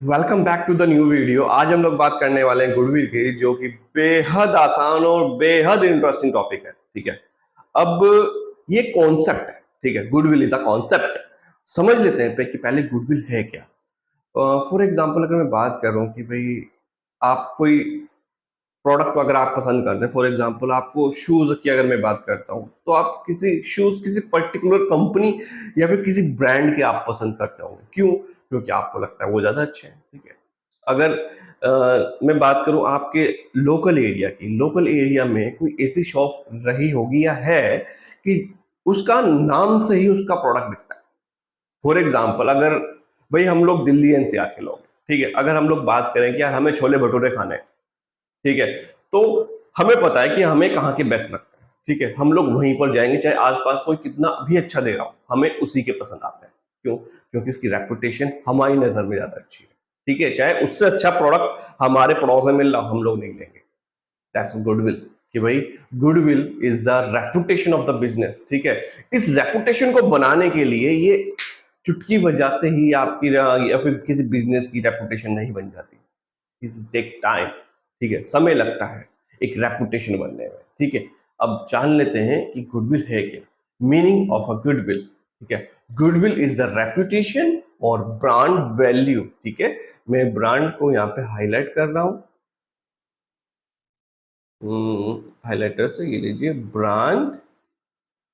Welcome back to the new video. आज हम लोग बात करने वाले हैं गुडविल की, जो कि बेहद आसान और बेहद इंटरेस्टिंग टॉपिक है। ठीक है, अब ये कॉन्सेप्ट है। ठीक है, गुडविल इज अ कॉन्सेप्ट। समझ लेते हैं कि पहले गुडविल है क्या। फॉर एग्जांपल अगर मैं बात करूं कि भाई आप कोई प्रोडक्ट अगर आप पसंद करते हैं, फॉर एग्जांपल आपको शूज की अगर मैं बात करता हूं, तो आप किसी शूज किसी पर्टिकुलर कंपनी या फिर किसी ब्रांड के आप पसंद करते होंगे। क्यों? क्योंकि आपको लगता है वो ज्यादा अच्छे हैं। ठीक है, अगर मैं बात करूं आपके लोकल एरिया की, लोकल एरिया में कोई ऐसी शॉप रही होगी या है कि उसका नाम से ही उसका प्रोडक्ट बिकता है। फॉर एग्जाम्पल अगर भाई हम लोग दिल्ली एनसीआर के लोग हैं, ठीक है, अगर हम लोग बात करें कि यार हमें छोले भटूरे खाने हैं, ठीक है, तो हमें पता है कि हमें कहाँ के बेस्ट लगते हैं। ठीक है, हम लोग वहीं पर जाएंगे, चाहे आसपास कोई कितना भी अच्छा दे रहा हो, हमें उसी के पसंद आता है। क्यों? क्योंकि इसकी रेपुटेशन हमारी नजर में ज्यादा अच्छी है। ठीक है, चाहे उससे अच्छा प्रोडक्ट हमारे पड़ोस में मिल रहा हो, हम लोग नहीं लेंगे। That's goodwill. कि भाई goodwill is the reputation of the business. ठीक है, इस रेपुटेशन को बनाने के लिए ये चुटकी बजाते ही आपकी या फिर किसी बिजनेस की रेपुटेशन नहीं बन जाती। It take time. ठीक है, समय लगता है एक रेपुटेशन बनने में। ठीक है, अब जान लेते हैं कि गुडविल है क्या। Meaning of a goodwill. ठीक है, गुडविल इज द रेपुटेशन और ब्रांड वैल्यू। ठीक है, मैं ब्रांड को यहाँ पे हाईलाइट कर रहा हूँ। हाईलाइटर से ये लीजिए, brand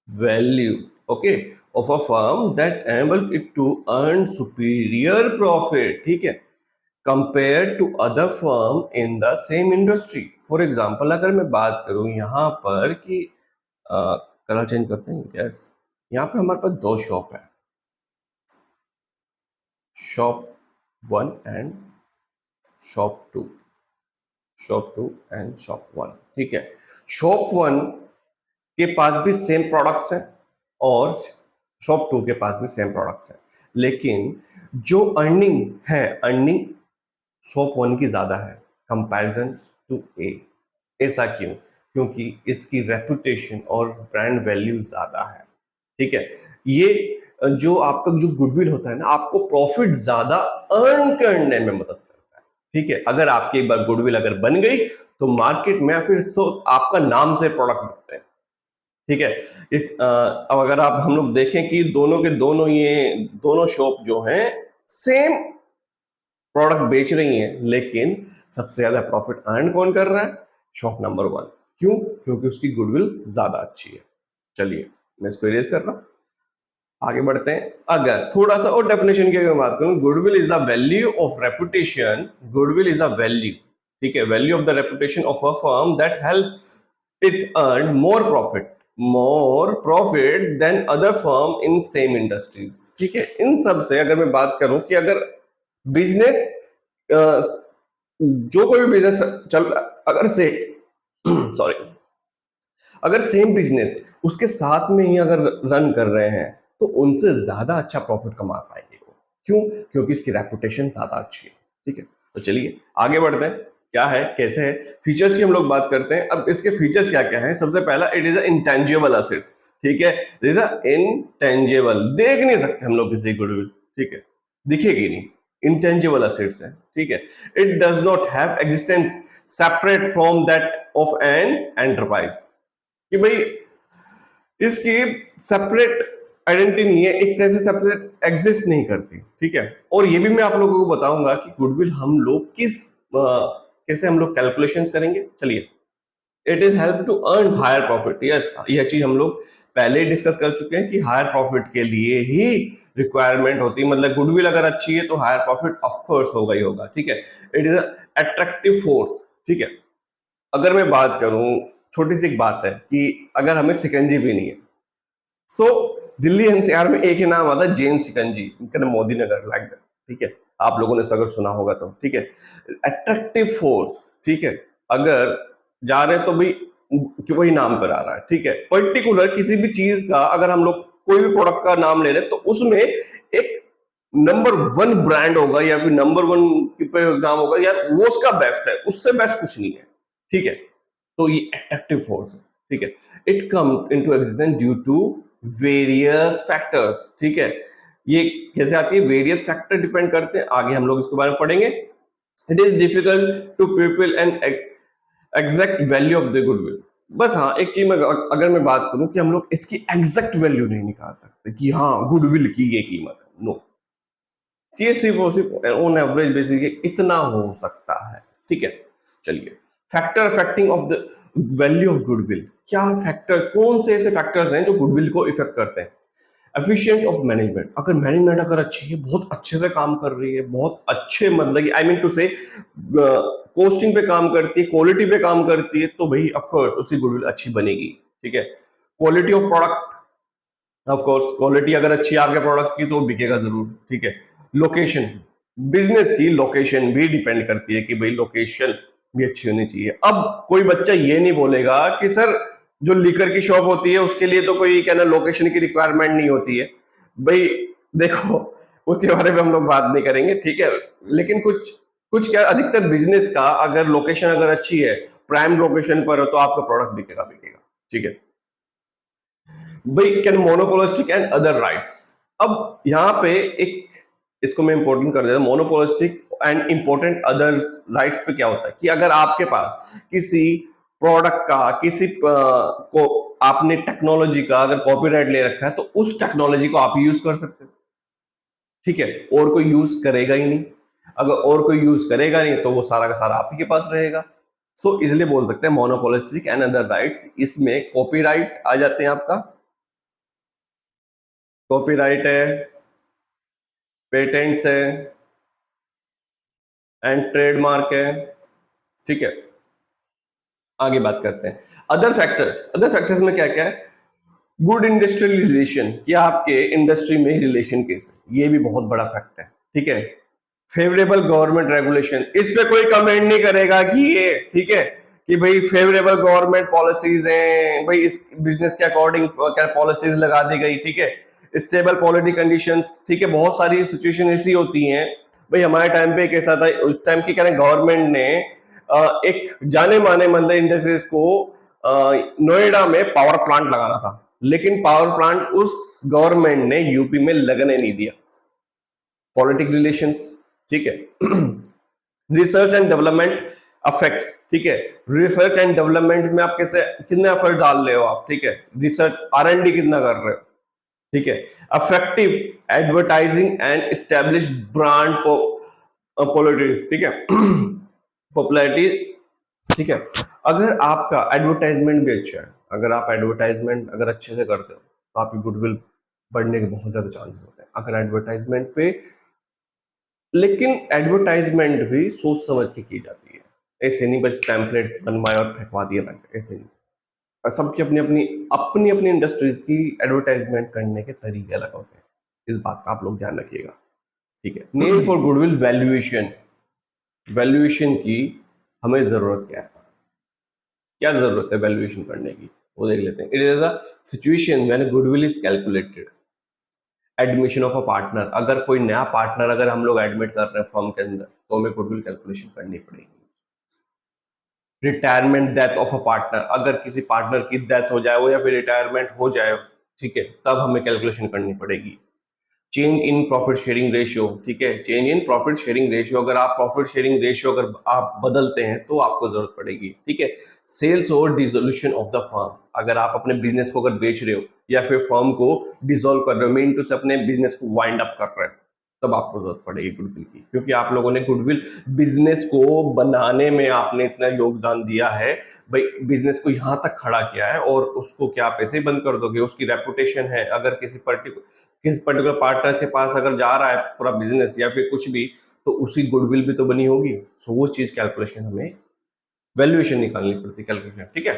value, okay, of a firm that enable it to earn superior profit. ठीक है, compare to other firm in the same industry. For example अगर मैं बात करूं यहाँ पर कि कलर चेंज करते हैं, यस, यहाँ पे हमारे पास दो शॉप है, shop 1 and shop 2, shop 2 and shop 1। ठीक है, शॉप 1 के पास भी सेम प्रोडक्ट्स हैं और शॉप 2 के पास भी सेम प्रोडक्ट्स हैं, लेकिन जो अर्निंग है, अर्निंग शॉप 1 की ज्यादा है कंपैरिजन टू ए। ऐसा क्यों? क्योंकि इसकी रेपुटेशन और ब्रांड वैल्यू ज्यादा है। ठीक है, ये जो आपका जो गुडविल होता है ना, आपको प्रॉफिट ज्यादा अर्न करने में मदद करता है। ठीक है, अगर आपकी एक बार गुडविल अगर बन गई तो मार्केट में फिर आपका नाम से प्रोडक्ट बिकते हैं। ठीक है, अब अगर आप हम लोग देखें कि दोनों के दोनों ये दोनों शॉप जो हैं सेम प्रोडक्ट बेच रही हैं, लेकिन सबसे ज्यादा प्रॉफिट अर्न कौन कर रहा है? Shop number 1। क्यों? क्योंकि उसकी गुडविल ज्यादा अच्छी है। चलिए, मैं इसको इरेज कर रहा हूं, आगे बढ़ते हैं। अगर थोड़ा सा और डेफिनेशन की अगर बात करूं, goodwill is the value of reputation. Goodwill is the value, ठीक है, value of the reputation of a firm that help it earn more profit than other firm in same industries. ठीक है, इन सब से अगर मैं बात करूं कि अगर बिजनेस, जो कोई भी बिजनेस चल, अगर से सॉरी, अगर सेम बिजनेस उसके साथ में ही अगर रन कर रहे हैं, तो उनसे ज्यादा अच्छा प्रॉफिट कमा पाएंगे वो। क्यों? क्योंकि इसकी रेपुटेशन ज्यादा अच्छी है। ठीक है, तो चलिए आगे बढ़ते हैं। क्या है, कैसे है, फीचर्स की हम लोग बात करते हैं। अब इसके फीचर्स क्या क्या है? सबसे पहला, इट इज इंटेंजिबल असेट्स। ठीक है, इट इज इंटेंजिबल, देख नहीं सकते हम लोग किसी गुडविल। ठीक है, दिखेगी नहीं, इंटेंजिबल असेट्स है। ठीक है, it does not have existence separate from that of an enterprise. कि भाई इसकी सेपरेट आइडेंटिटी नहीं है, एक तरह से सेपरेट एग्जिस्ट नहीं करती। ठीक है, और ये भी मैं आप लोगों को बताऊंगा कि गुडविल हम लोग कैसे हम लोग कैलकुलेशंस करेंगे। चलिए, it is help to earn higher profit. Yes, यह चीज हम लोग पहले ही डिस्कस कर चुके हैं कि हायर प्रॉफिट के लिए ही रिक्वायरमेंट होती है। मतलब गुडविल अगर अच्छी है तो हायर प्रॉफिट ऑफ कोर्स होगा ही होगा। ठीक है, इट इज अट्रैक्टिव फोर्स। ठीक है, अगर मैं बात करूं, छोटी सी एक बात है कि अगर हमें सिकंजी भी नहीं है, सो दिल्ली एनसीआर में एक ही नाम आता है, जैन सिकंजी, इनका नाम मोदी नगर लाइक दैट। ठीक है, आप लोगों ने इसको अगर सुना होगा तो। ठीक है, अट्रैक्टिव फोर्स। ठीक है, अगर जा रहे हैं तो भाई वही नाम पर आ रहा है। ठीक है, पर्टिकुलर किसी भी चीज का अगर हम लोग कोई भी प्रोडक्ट का नाम ले रहे हैं तो उसमें एक नंबर 1 ब्रांड होगा या फिर नंबर 1 पे नाम होगा, यार वो उसका बेस्ट है, उससे बेस्ट कुछ नहीं है। ठीक है, तो ये अट्रैक्टिव फोर्स है। ठीक है, it come into existence due to various factors. ठीक है, ये कैसे आती है, वेरियस फैक्टर डिपेंड करते हैं, आगे हम लोग इसके बारे में पढ़ेंगे। It is difficult to people and exact value of the goodwill. बस हाँ, एक चीज में अगर मैं बात करूं कि हम लोग इसकी एग्जैक्ट वैल्यू नहीं निकाल सकते कि हाँ गुडविल की ये कीमत है, नो। ये सिर्फ और सिर्फ ऑन एवरेज बेसिस इतना हो सकता है, ठीक है। चलिए, factor affecting of the value of goodwill, क्या फैक्टर, कौन से ऐसे फैक्टर्स हैं जो गुडविल को इफेक्ट करते हैं। एफिशिएंट ऑफ मैनेजमेंट, अगर मैनेजमेंट अगर अच्छी है, बहुत अच्छे से काम कर रही है, बहुत अच्छे मतलब आई मीन टू से कोस्टिंग पे काम करती है, क्वालिटी पे काम करती है, तो भाई ऑफ कोर्स उसकी गुडविल अच्छी बनेगी, ठीक है। Quality of product, of course quality अगर अच्छी है आपके प्रोडक्ट की तो बिकेगा जरूर, ठीक है। लोकेशन, बिजनेस की लोकेशन भी डिपेंड करती है कि भाई लोकेशन भी अच्छी होनी चाहिए। अब कोई बच्चा ये नहीं बोलेगा कि सर जो लीकर की शॉप होती है उसके लिए तो कोई क्या ना लोकेशन की रिक्वायरमेंट नहीं होती है। भाई देखो, उसके बारे में हम लोग बात नहीं करेंगे, ठीक है। लेकिन कुछ कुछ क्या, अधिकतर बिजनेस का अगर लोकेशन अगर अच्छी है, प्राइम लोकेशन पर हो, तो आपका प्रोडक्ट बिकेगा बिकेगा, ठीक है। भाई can monopolistic and other rights, अब यहाँ पे एक इसको मैं इंपॉर्टेंट कर देता हूँ, monopolistic and important other rights पे क्या होता है कि अगर आपके पास किसी प्रोडक्ट का किसी को आपने टेक्नोलॉजी का अगर कॉपीराइट ले रखा है तो उस टेक्नोलॉजी को आप यूज कर सकते हो, ठीक है। और कोई यूज करेगा ही नहीं, अगर और कोई यूज करेगा नहीं तो वो सारा का सारा आप ही के पास रहेगा। सो इसलिए बोल सकते हैं मोनोपोलिस्टिक एंड अदर राइट्स। इसमें कॉपीराइट आ जाते हैं, आपका कॉपीराइट है, पेटेंट्स है एंड ट्रेडमार्क है, ठीक है। आगे बात करते हैं अदर फैक्टर्स। अदर फैक्टर्स में क्या क्या है, गुड इंडस्ट्रियल रिलेशन, क्या आपके इंडस्ट्री में रिलेशन कैसे, ये भी बहुत बड़ा फैक्ट है, ठीक है। फेवरेबल गवर्नमेंट रेगुलेशन, इस पे कोई कमेंट नहीं करेगा कि ये, ठीक है, कि भाई फेवरेबल गवर्नमेंट पॉलिसीज हैं, भाई इस बिजनेस के अकॉर्डिंग क्या पॉलिसीज लगा दी गई, ठीक है। स्टेबल पॉलिटी कंडीशंस, ठीक है, बहुत सारी सिचुएशन ऐसी होती हैं। भाई हमारे टाइम पे कैसा था, उस टाइम की क्या गवर्नमेंट ने एक जाने माने मतलब इंडस्ट्रीज को नोएडा में पावर प्लांट लगाना था, लेकिन पावर प्लांट उस गवर्नमेंट ने यूपी में लगने नहीं दिया। पॉलिटिक रिलेशंस, ठीक है। रिसर्च एंड डेवलपमेंट अफेक्ट्स, ठीक है। रिसर्च एंड डेवलपमेंट में आप कैसे कितना एफर्ट डाल रहे हो आप, ठीक है। रिसर्च आर&डी कितना कर रहे हो, ठीक है। Affective advertising and establish brand politics, ठीक है। पॉपुलैरिटी, ठीक है। अगर आपका एडवर्टाइजमेंट भी अच्छा है, अगर आप एडवर्टाइजमेंट अगर अच्छे से करते हो तो आपकी गुडविल बढ़ने के बहुत ज्यादा चांसेस होते हैं अगर एडवर्टाइजमेंट पे। लेकिन एडवर्टाइजमेंट भी सोच समझ के की जाती है, ऐसे नहीं बस पैम्फलेट बनवाए और फेंकवा दिया बैठ, ऐसे नहीं। और सबकी अपनी अपनी अपनी अपनी इंडस्ट्रीज की एडवर्टाइजमेंट करने के तरीके अलग होते हैं, इस बात का आप लोग ध्यान रखिएगा, ठीक है। Need for goodwill valuation, valuation की हमें जरूरत क्या है, क्या जरूरत है वैल्यूएशन करने की, वो देख लेते हैं। It is a situation when goodwill is calculated. Admission of a partner, अगर कोई नया पार्टनर अगर हम लोग एडमिट कर रहे हैं फर्म के अंदर तो हमें गुडविल कैलकुलेशन करनी पड़ेगी। Retirement death of a partner, अगर किसी पार्टनर की डेथ हो जाए वो या फिर रिटायरमेंट हो जाए, ठीक है, तब हमें कैलकुलेशन करनी पड़ेगी। Change in profit sharing ratio, ठीक है, change in profit sharing ratio, अगर आप प्रॉफिट शेयरिंग रेशियो अगर आप बदलते हैं तो आपको जरूरत पड़ेगी, ठीक है। सेल्स और डिसोल्यूशन ऑफ द फर्म, अगर आप अपने बिजनेस को अगर बेच रहे हो या फिर फर्म को डिसॉल्व कर रहे हो, मीन टू से अपने बिजनेस को वाइंड अप कर रहे हो, तब आपको जरूरत पड़ेगी गुडविल की, क्योंकि आप लोगों ने गुडविल बिजनेस को बनाने में आपने इतना योगदान दिया है, भाई बिजनेस को यहाँ तक खड़ा किया है, और उसको क्या आप ऐसे ही बंद कर दोगे, उसकी रेपुटेशन है, अगर किसी पर्टिकुलर पार्टनर के पास अगर जा रहा है पूरा बिजनेस या फिर कुछ भी, तो उसकी गुडविल भी तो बनी होगी। सो वो चीज कैलकुलेशन हमें वैल्यूएशन निकालनी पड़ती है, कैलकुलेशन, ठीक है।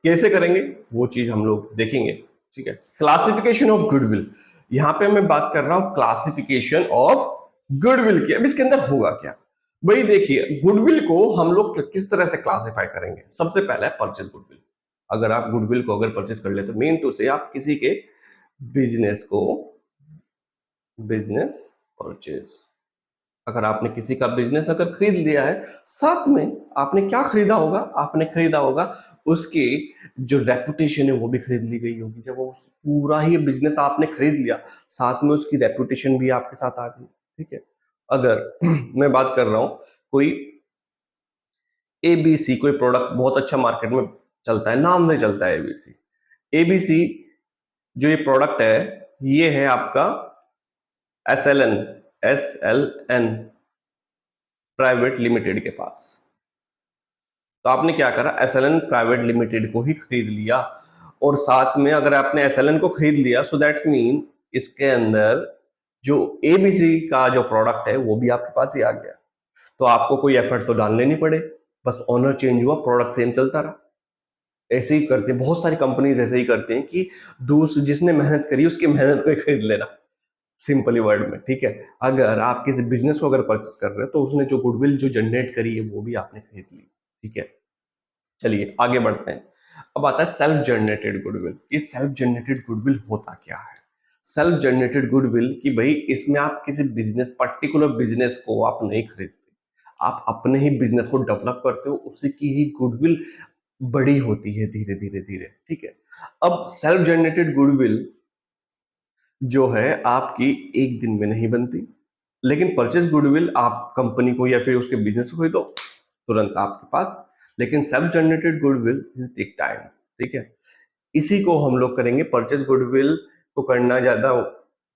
कैसे करेंगे वो चीज हम लोग देखेंगे, ठीक है। क्लासिफिकेशन ऑफ गुडविल, यहाँ पे मैं बात कर रहा हूं क्लासिफिकेशन ऑफ गुडविल की। अब इसके अंदर होगा क्या, भाई देखिए गुडविल को हम लोग किस तरह से क्लासिफाई करेंगे। सबसे पहला है परचेज गुडविल। अगर आप गुडविल को अगर परचेज कर ले तो मेन टू से आप किसी के बिजनेस को बिजनेस परचेज, अगर आपने किसी का बिजनेस अगर खरीद लिया है, साथ में आपने क्या खरीदा होगा, आपने खरीदा होगा उसकी जो रेपुटेशन है वो भी खरीद ली गई होगी। जब वो पूरा ही बिजनेस आपने खरीद लिया, साथ में उसकी रेपुटेशन भी आपके साथ आ गई। ठीक है, अगर मैं बात कर रहा हूं कोई एबीसी, कोई प्रोडक्ट बहुत अच्छा मार्केट में चलता है, नाम से चलता है एबीसी। एबीसी जो ये प्रोडक्ट है, ये है आपका एसएलएन, एसएलएन प्राइवेट लिमिटेड के पास। तो आपने क्या करा, एसएलएन प्राइवेट लिमिटेड को ही खरीद लिया। और साथ में अगर आपने एसएलएन को खरीद लिया, सो दैट्स मीन इसके अंदर जो एबीसी का जो प्रोडक्ट है वो भी आपके पास ही आ गया। तो आपको कोई एफर्ट तो डालने नहीं पड़े, बस ओनर चेंज हुआ, प्रोडक्ट सेम चलता रहा। ऐसे ही करते हैं बहुत सारी कंपनीज, ऐसे ही करते हैं कि दूसरे जिसने मेहनत करी उसकी मेहनत को ही खरीद लेना, सिंपली वर्ड में। ठीक है, अगर आप किसी बिजनेस को अगर परचेस कर रहे हो तो उसने जो गुडविल जो जनरेट करी है वो भी आपने खरीद ली। ठीक है, चलिए आगे बढ़ते हैं। अब आता है सेल्फ जनरेटेड गुडविल। ये सेल्फ जनरेटेड गुडविल होता क्या है? सेल्फ जनरेटेड गुडविल कि भाई इसमें आप किसी बिजनेस, पर्टिकुलर बिजनेस को आप नहीं खरीदते, आप अपने ही बिजनेस को डेवलप करते हो, उसी की ही गुडविल बड़ी होती है धीरे धीरे धीरे। ठीक है, अब सेल्फ जनरेटेड गुडविल जो है आपकी एक दिन में नहीं बनती, लेकिन परचेज गुडविल आप कंपनी को या फिर उसके बिजनेस को खरीदो तुरंत आपके पास। लेकिन self generated goodwill take time. ठीक है, इसी को हम लोग करेंगे। परचेज गुडविल को करना ज्यादा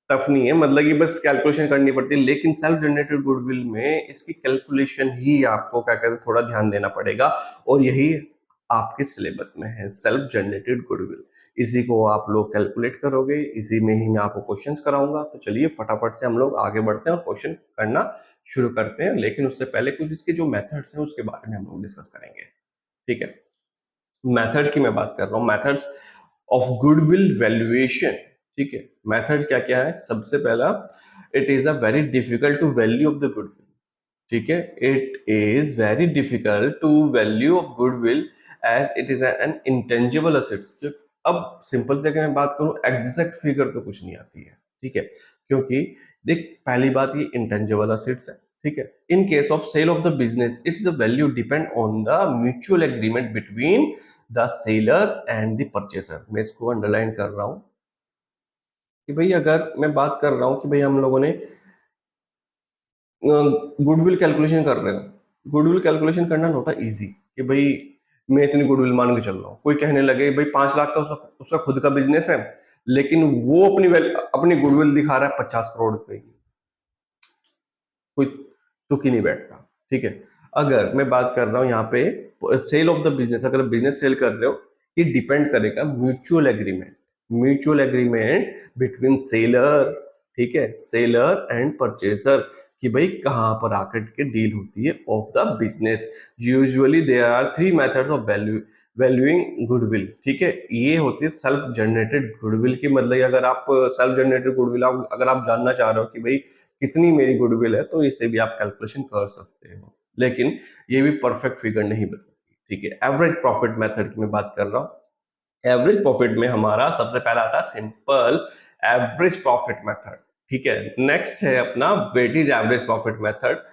टफ नहीं है, मतलब कि बस कैलकुलेशन करनी पड़ती है, लेकिन सेल्फ जनरेटेड गुडविल में इसकी कैलकुलेशन ही आपको क्या कहते हैं थोड़ा ध्यान देना पड़ेगा, और यही आपके सिलेबस में है, सेल्फ जनरेटेड गुडविल। इसी को आप लोग कैलकुलेट करोगे, इसी में ही मैं आपको क्वेश्चंस कराऊंगा। तो चलिए फटाफट से हम लोग आगे बढ़ते हैं और क्वेश्चन करना शुरू करते हैं, लेकिन उससे पहले कुछ इसके जो मेथड्स हैं उसके बारे में हम लोग डिस्कस करेंगे। ठीक है, मेथड्स की मैं बात कर रहा हूँ, मेथड्स ऑफ गुडविल वैल्यूएशन। ठीक है, मेथड्स क्या क्या है? सबसे पहला, it is a very difficult to value of the goodwill. ठीक है, it is very difficult to value of goodwill as it is an intangible assets. अब सिंपल से मैं बात करूं, एग्जैक्ट फिगर तो कुछ नहीं आती है। ठीक है, क्योंकि देख पहली बात ये इंटेंजिबल असेट्स है। ठीक है, in case of sale of the business it is a value depend on the mutual agreement between the seller and the purchaser. मैं इसको अंडरलाइन कर रहा हूं कि भाई अगर मैं बात कर रहा हूं कि भाई हम लोगों ने गुडविल कैलकुलेशन कर रहे हो, गुडविल कैलकुलेशन करना नोट इजी कि भाई मैं इतनी गुडविल मान के चल रहा हूँ। कोई कहने लगे भाई 5 लाख का उसका खुद का बिजनेस है, लेकिन वो अपनी गुडविल दिखा रहा है 50 करोड़ रुपए की, कोई तुक ही नहीं बैठता। ठीक है, अगर मैं बात कर रहा हूँ यहाँ पे सेल ऑफ द बिजनेस, अगर बिजनेस सेल कर रहे हो, ये डिपेंड करेगा mutual agreement, mutual agreement between seller, ठीक है, सेलर एंड परचेसर, कि भाई कहां पर आकर के डील होती है of the business. Usually there are 3 methods of valuing goodwill. ठीक है, ये होती है सेल्फ जनरेटेड गुडविल की, मतलब अगर आप सेल्फ जनरेटेड गुडविल अगर आप जानना चाह रहे हो कि भाई कितनी मेरी गुडविल है, तो इसे भी आप कैलकुलेशन कर सकते हो, लेकिन ये भी परफेक्ट फिगर नहीं बताती। ठीक है, एवरेज प्रॉफिट मेथड की मैं बात कर रहा हूं। एवरेज प्रॉफिट में हमारा सबसे पहला आता है सिंपल एवरेज प्रॉफिट मेथड। ठीक है, नेक्स्ट है अपना वेटेज एवरेज प्रॉफिट मेथड।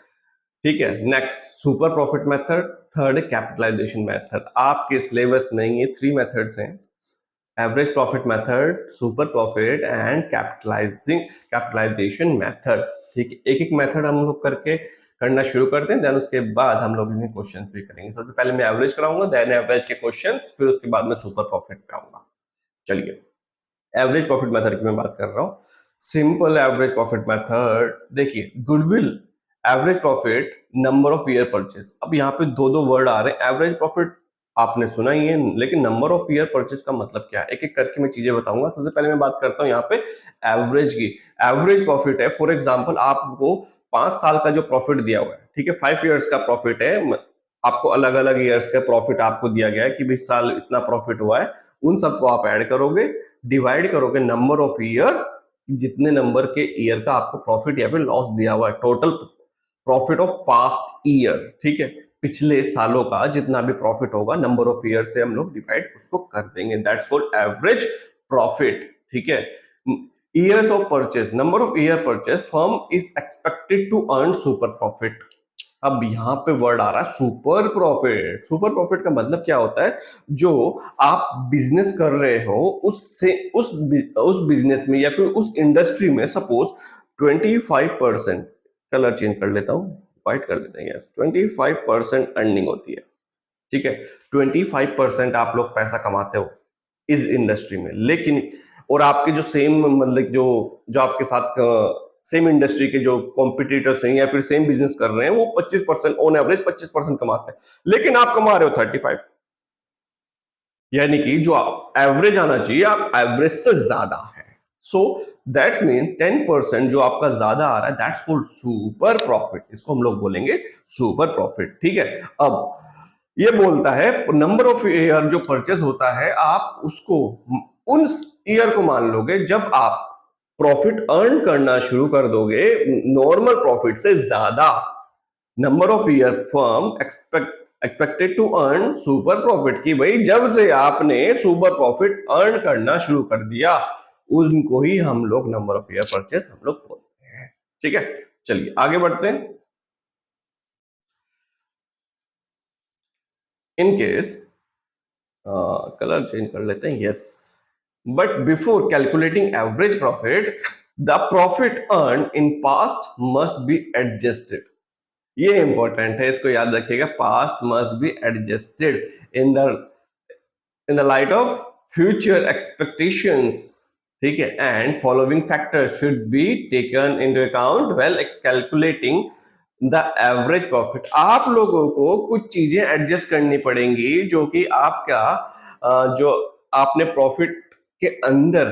ठीक है, next super profit method, third है कैपिटलाइजेशन मेथड। आपके सिलेबस में ये 3 मेथड्स हैं, average profit method, super profit and capitalisation method. ठीक है, एक एक मेथड हम लोग करके करना शुरू करते हैं, देन उसके बाद हम लोग इन्हें क्वेश्चंस भी करेंगे। सबसे पहले मैं एवरेज कराऊंगा, देन एवरेज के क्वेश्चंस, फिर उसके बाद में सुपर प्रॉफिट पे आऊंगा। चलिए, एवरेज प्रॉफिट मेथड की मैं बात कर रहा हूँ। सिंपल एवरेज प्रॉफिट मेथड, देखिए goodwill, average profit, number of year purchase. अब यहाँ पे दो दो वर्ड आ रहे हैं। एवरेज प्रॉफिट आपने सुना ही है, लेकिन नंबर ऑफ ईयर परचेज का मतलब क्या है, एक एक करके मैं चीजें बताऊंगा। सबसे पहले मैं बात करता हूँ यहाँ पे एवरेज की। एवरेज प्रॉफिट है, फॉर एग्जाम्पल आपको 5 साल का जो प्रॉफिट दिया हुआ है, ठीक है, 5 ईयर्स का प्रॉफिट है, आपको अलग अलग ईयर्स का प्रॉफिट आपको दिया गया है कि 20 साल इतना प्रॉफिट हुआ है, उन सबको आप ऐड करोगे, डिवाइड करोगे नंबर ऑफ ईयर, जितने नंबर के ईयर का आपको प्रॉफिट या फिर लॉस दिया हुआ है, total profit of past year. ठीक है, पिछले सालों का जितना भी प्रॉफिट होगा, नंबर ऑफ ईयर से हम लोग डिवाइड उसको कर देंगे, दैट्स कॉल्ड एवरेज प्रॉफिट। ठीक है, years of purchase, number of year purchase, firm is expected to earn super profit. अब यहाँ पे वर्ड आ रहा है सुपर प्रॉफिट। सुपर प्रॉफिट का मतलब क्या होता है? जो आप बिजनेस कर रहे हो उससे उस बिजनेस में या फिर उस इंडस्ट्री में सपोज 25%, कलर चेंज कर लेता हूँ, व्हाइट कर लेते हैं, यस, 25% अर्निंग होती है, ठीक है। 25% आप लोग पैसा कमाते हो इस इंडस्ट्री में, लेकिन और आपके जो सेम मतलब जो जो आपके साथ सेम इंडस्ट्री के जो कॉम्पिटिटर्स हैं या फिर सेम बिजनेस कर रहे हैं वो 25% ऑन एवरेज 25% कमाते हैं, लेकिन आप कमा रहे हो 35। यानी कि जो एवरेज आना चाहिए आप एवरेज से ज्यादा है। सो दैट्स मीन 10% जो आपका ज्यादा आ रहा है, दैट्स कॉल्ड सुपर प्रॉफिट। इसको हम लोग बोलेंगे सुपर प्रॉफिट, ठीक है। अब ये बोलता है नंबर ऑफ ईयर जो परचेज होता है, आप उसको उन ईयर को मान लोगे जब आप प्रॉफिट अर्न करना शुरू कर दोगे नॉर्मल प्रॉफिट से ज्यादा। Number of year firm expected to earn super profit, की भाई जब से आपने सुपर प्रॉफिट अर्न करना शुरू कर दिया उनको ही हम लोग नंबर ऑफ ईयर परचेस हम लोग बोलते हैं, ठीक है। चलिए आगे बढ़ते हैं। इन केस कलर चेंज कर लेते हैं, yes, but before calculating average profit the profit earn in past must be adjusted. ये इंपॉर्टेंट है, इसको याद रखिएगा, past must be adjusted in the light of future expectations, ठीक है, and following factors should be taken into account when calculating the average profit. आप लोगों को कुछ चीजें एडजस्ट करनी पड़ेंगी जो कि आपका जो आपने प्रॉफिट के अंदर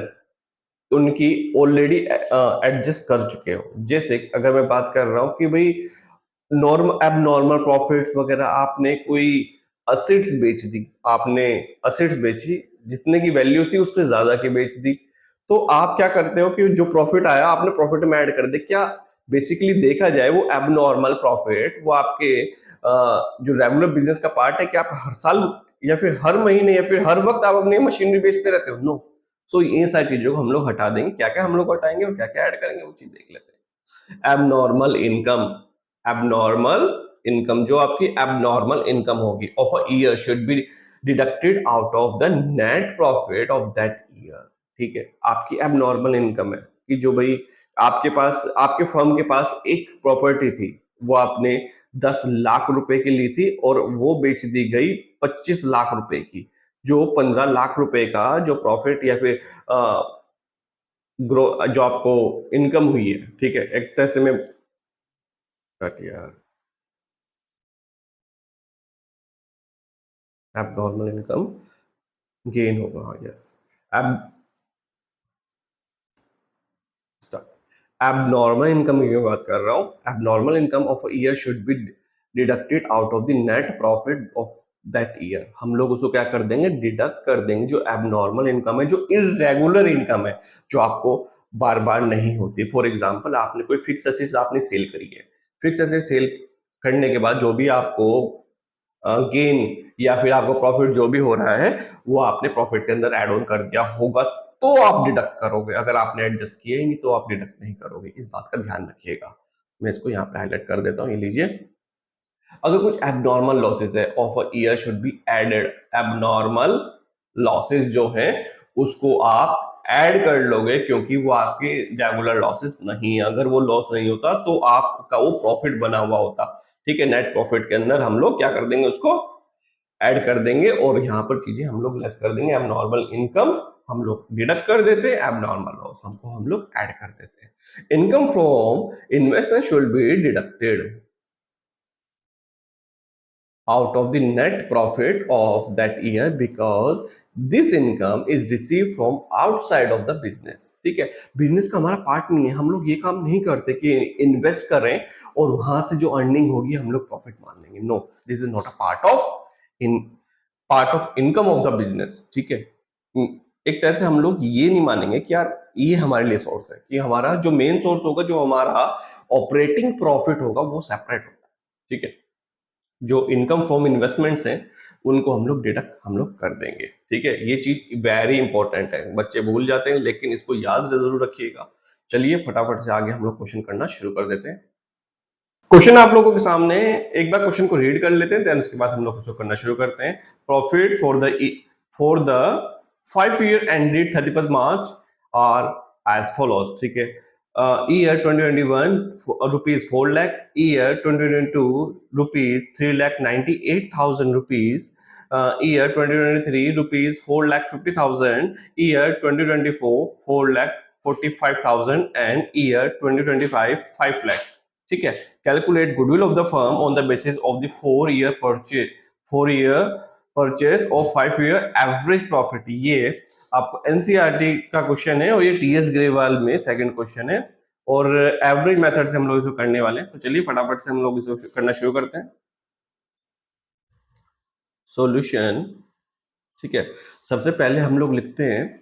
उनकी ऑलरेडी एडजस्ट कर चुके हो। जैसे अगर मैं बात कर रहा हूं कि भाई नॉर्मल एबनॉर्मल प्रॉफिट्स वगैरह, आपने कोई असेट्स बेच दी, आपने असेट्स बेची जितने की वैल्यू थी उससे ज्यादा की बेच दी, तो आप क्या करते हो कि जो प्रॉफिट आया आपने प्रॉफिट में ऐड कर दे। क्या बेसिकली देखा जाए वो एबनॉर्मल प्रॉफिट वो आपके जो रेगुलर बिजनेस का पार्ट है, क्या आप हर साल या फिर हर महीने या फिर हर वक्त आप अपनी मशीनरी बेचते रहते हो? नो। सो ये सारी चीजों को हम लोग हटा देंगे। क्या क्या हम लोग हटाएंगे और क्या क्या ऐड करेंगे वो चीज देख लेते हैं। एबनॉर्मल इनकम, एबनॉर्मल इनकम जो आपकी एबनॉर्मल इनकम होगी of a year should be deducted out of the net profit of that year, ठीक है। आपकी एबनॉर्मल इनकम है कि जो भाई आपके पास, आपके फर्म के पास एक प्रॉपर्टी थी, वो आपने 10 लाख रुपए की ली थी और वो बेच दी गई 25 लाख रुपए की, जो 15 लाख रुपए का जो प्रॉफिट या फिर ग्रो जो आपको इनकम हुई है, ठीक है, एक तरह से मैं कट यार, एबनॉर्मल इनकम गेन होगा, हाँ यस, एब एबनॉर्मल इनकम की मैं बात कर रहा हूँ। Abnormal income of year should be deducted out of the net profit of that year. हम लोग उसको क्या कर देंगे, डिडक्ट कर देंगे जो एबनॉर्मल इनकम है, जो इरेगुलर इनकम है, जो आपको बार बार नहीं होती। फॉर एग्जाम्पल आपने कोई फिक्स एसेट्स आपने सेल करी है, फिक्स एसेट सेल करने के बाद जो भी आपको गेन या फिर आपको प्रॉफिट जो भी हो रहा है वो आपने प्रॉफिट के अंदर एड ऑन कर दिया होगा, तो आप डिडक्ट करोगे। अगर आपने एडजस्ट किया ही नहीं तो आप डिडक्ट नहीं करोगे। इस बात का ध्यान रखिएगा। मैं इसको यहाँ पे हाईलाइट कर देता हूँ, ये लीजिए। अगर कुछ एबनॉर्मल लॉसेस है of a year should be added. Abnormal losses जो हैं उसको आप ऐड कर लोगे क्योंकि वो आपके रेगुलर लॉसेस नहीं है। अगर वो लॉस नहीं होता तो आपका वो प्रॉफिट बना हुआ होता, ठीक है। नेट प्रॉफिट के अंदर हम लोग क्या कर देंगे, उसको ऐड कर देंगे और यहाँ पर चीजें हम लोग लेस कर देंगे। एबनॉर्मल इनकम हम लोग डिडक्ट कर देते हैं, एबनॉर्मल लॉस हमको हम लोग ऐड कर देते हैं। Income from investment should be deducted out of the net profit of that year because this income is received from outside of the business, ठीक है। बिजनेस का हमारा पार्ट नहीं है, हम लोग ये काम नहीं करते कि इन्वेस्ट करें और वहां से जो अर्निंग होगी हम लोग प्रॉफिट मान लेंगे। No, this is not a part of income of the business, ठीक है। एक तरह से हम लोग ये नहीं मानेंगे कि यार ये हमारे लिए सोर्स है, कि हमारा जो मेन सोर्स होगा, जो हमारा ऑपरेटिंग प्रॉफिट होगा वो सेपरेट होगा, ठीक है। जो इनकम फ्रॉम इन्वेस्टमेंट्स हैं उनको हम लोग डिडक्ट हम लोग कर देंगे। ठीक है, ये चीज वेरी इंपॉर्टेंट है, बच्चे भूल जाते हैं लेकिन इसको याद जरूर रखिएगा। चलिए फटाफट से आगे हम लोग क्वेश्चन करना शुरू कर देते हैं। क्वेश्चन आप लोगों के सामने, एक बार क्वेश्चन को रीड कर लेते हैं, देन उसके बाद हम लोग उसको करना शुरू करते हैं। Profit for the 5 year ended 31st March are as follows. ठीक है, year 2021 rupees 4 lakh, year 2022 rupees 3,98,000 rupees, year 2023 rupees 4,50,000, year 2024 4,45,000 and year 2025 5 lakh। ठीक है, calculate goodwill of the firm on the basis of the 4 year purchase और 5 year average profit. ये आपको NCERT का question है और ये टीएस ग्रेवाल में सेकंड क्वेश्चन है और एवरेज मेथड से हम लोग इसको करने वाले हैं। तो चलिए फटाफट से हम लोग इसको करना शुरू करते हैं। सॉल्यूशन। ठीक है, सबसे पहले हम लोग लिखते हैं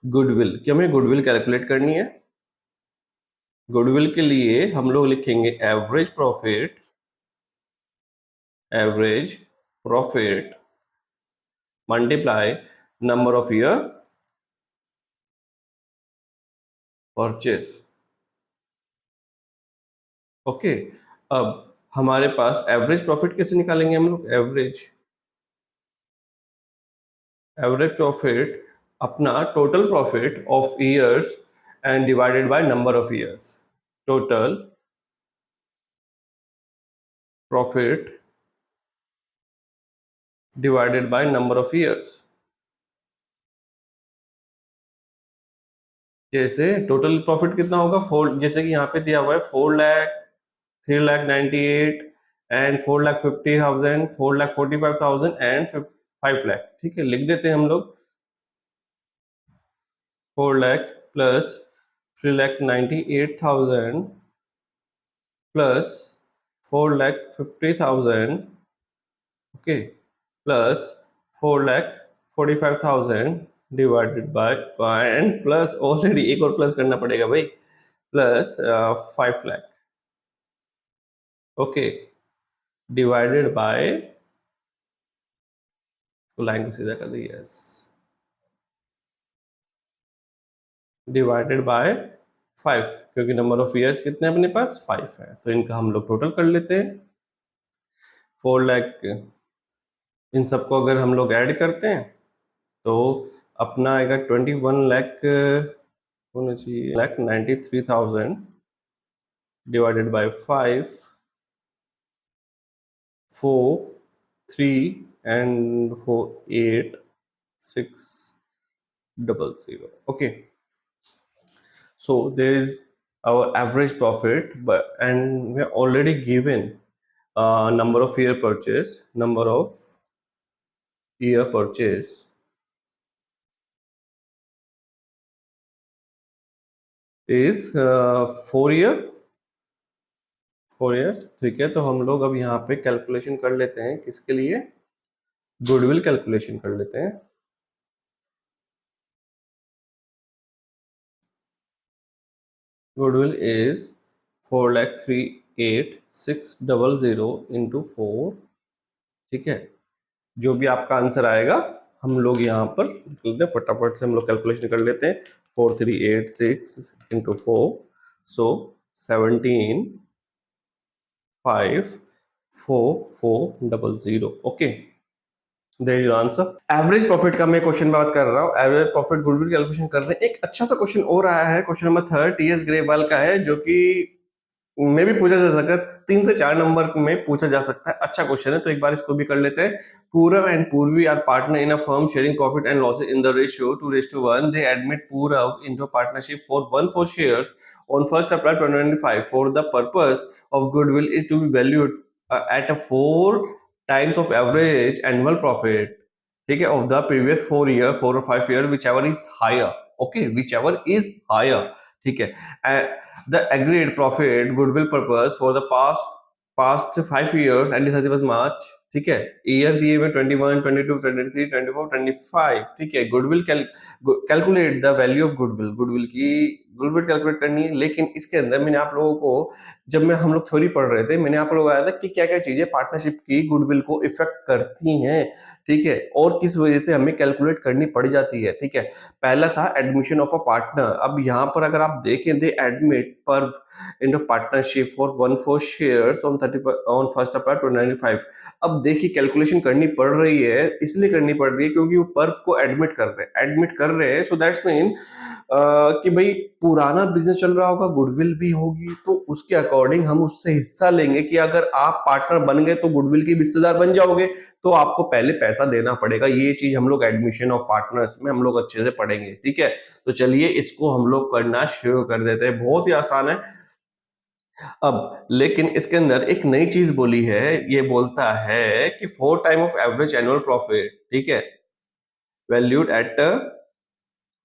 गुडविल कि हमें गुडविल कैलकुलेट करनी है। गुडविल के लिए हम लोग लिखेंगे average profit multiply number of year purchase. Okay, अब हमारे पास एवरेज प्रॉफिट कैसे निकालेंगे हम लोग? एवरेज प्रॉफिट अपना total profit of years and divided by number of years. Total profit divided by number of years. जैसे टोटल प्रॉफिट कितना होगा, 4, जैसे कि यहाँ पे दिया हुआ है 4 लाख, 3,98,000 एंड 4,50,000, 4,45,000 एंड 5 लाख। ठीक है, लिख देते हैं हम लोग 4 lakh plus 3,98,000 plus 4,50,000, okay, plus 4,45,000 divided by and plus already एक और प्लस करना पड़ेगा भाई, plus 5 lakh. Okay, divided by, line को सीधा कर दी, यस, डिवाइडेड बाय 5, क्योंकि नंबर ऑफ ईयर्स कितने अपने पास 5 है, तो इनका हम लोग टोटल कर लेते हैं। 4 लाख, इन सबको अगर हम लोग ऐड करते हैं तो अपना आएगा 21 लाख होना चाहिए, 1,93,000 divided by 5, 4, 3 and 4, 8, 600. Okay, so there is our average profit, but and we are already given number of year purchase is 4 years। ठीक है, तो हम लोग अब यहाँ पे कैलकुलेशन कर लेते हैं, किसके लिए? गुडविल कैलकुलेशन कर लेते हैं। Goodwill is 4,38,600 into 4। ठीक है, जो भी आपका आंसर आएगा हम लोग यहाँ पर निकलते हैं, फटाफट से हम लोग कैलकुलेशन कर लेते हैं। 4,386 into 4, so 17,54400। Okay, there your answer. Average profit का मैं क्वेश्चन बात कर रहा हूँ, एवरेज प्रॉफिट गुडविल कैलकुलेशन कर रहे हैं। एक अच्छा सा क्वेश्चन और आया है, क्वेश्चन नंबर 3 टीएस ग्रेवाल का है, जो कि में भी पूछा जा सकता है, 3 से 4 नंबर में पूछा जा सकता है। अच्छा क्वेश्चन है, तो एक बार इसको भी कर लेते हैं। Purav and Purvi are partner in a firm sharing profit and losses in the ratio 2:1। They admit Purav into partnership for 1/4 shares on 1 April 2025 for the purpose of goodwill is to be valued at a 4 times of average annual profit, ठीक है, of the previous 4 year, 4 or 5 year, whichever is higher। okay, whichever is higher। ठीक है, the agreed profit goodwill purpose for the past 5 years and 31st March। ठीक है, year दिए हुए 21, 22, 23, 24, 25। ठीक है, goodwill calculate the value of goodwill. Goodwill की goodwill calculate करनी है, लेकिन इसके अंदर मैंने आप लोगों को, जब मैं हम लोग थ्योरी पढ़ रहे थे, मैंने आप लोगों को बताया था कि क्या-क्या चीज़ें पार्टनरशिप की गुडविल को इफ़ेक्ट करती हैं, ठीक है? और किस वजह से हमें कैलकुलेट करनी पड़ जाती है, ठीक है? पहला था एडमिशन ऑफ अ पार्टनर। अब यहाँ पर अगर आप देखें, दे एडमिट पर in a partnership for 1/4 shares on 1st April 2095। अब देखिए कैलकुलेशन करनी पड़ रही है, इसलिए करनी पड़ रही है क्योंकि वो पर्प को एडमिट कर रहे हैं, सो दैट्स मीन कि भाई पुराना बिजनेस चल रहा होगा, गुडविल भी होगी, तो उसके अकॉर्डिंग हम उससे हिस्सा लेंगे कि अगर आप पार्टनर बन गए तो गुडविल के भी हिस्सेदार बन जाओगे, तो आपको पहले पैसा देना पड़ेगा। ये चीज हम लोग एडमिशन ऑफ पार्टनर्स में हम लोग अच्छे से पढ़ेंगे, ठीक है? तो चलिए इसको हम लोग करना शुरू कर देते हैं, बहुत ही आसान है। अब लेकिन इसके अंदर एक नई चीज बोली है, ये बोलता है कि 4 time of average annual profit, ठीक है, वैल्यूड एट,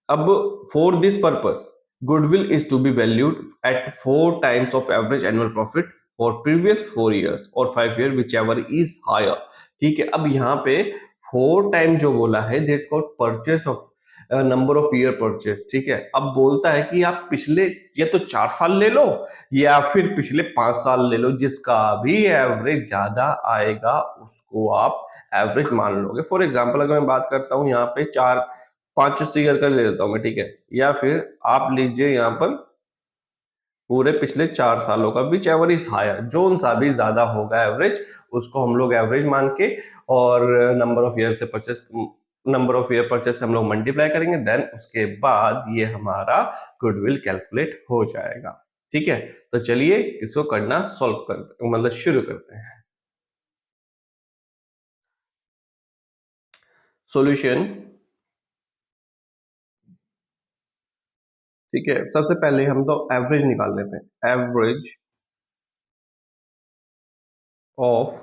अब for this purpose goodwill is to be valued at 4 times of average annual profit for previous 4 years और 5 year whichever is higher, ठीक है? अब यहाँ पे 4 टाइम जो बोला है, that's called purchase of number of year purchase, ठीक है? अब बोलता है कि आप पिछले या तो 4 साल ले लो या फिर पिछले 5 साल ले लो, जिसका भी एवरेज ज्यादा आएगा उसको आप एवरेज मान लोगे। फॉर एग्जाम्पल अगर मैं बात करता हूँ यहाँ पे 4-5 ईयर का ले लेता हूँ मैं, ठीक है? या फिर आप लीजिए यहाँ पर पूरे पिछले 4 सालों का, विच एवर इज हायर, जो सा भी ज्यादा होगा एवरेज, उसको हम लोग एवरेज मान के और नंबर ऑफ ईयर परचेस हम लोग मल्टीप्लाई करेंगे, देन उसके बाद ये हमारा गुडविल कैलकुलेट हो जाएगा, ठीक है? तो चलिए इसको करना सॉल्व करते, मतलब शुरू करते हैं। सॉल्यूशन, ठीक है? सबसे पहले हम तो एवरेज निकाल लेते हैं, average of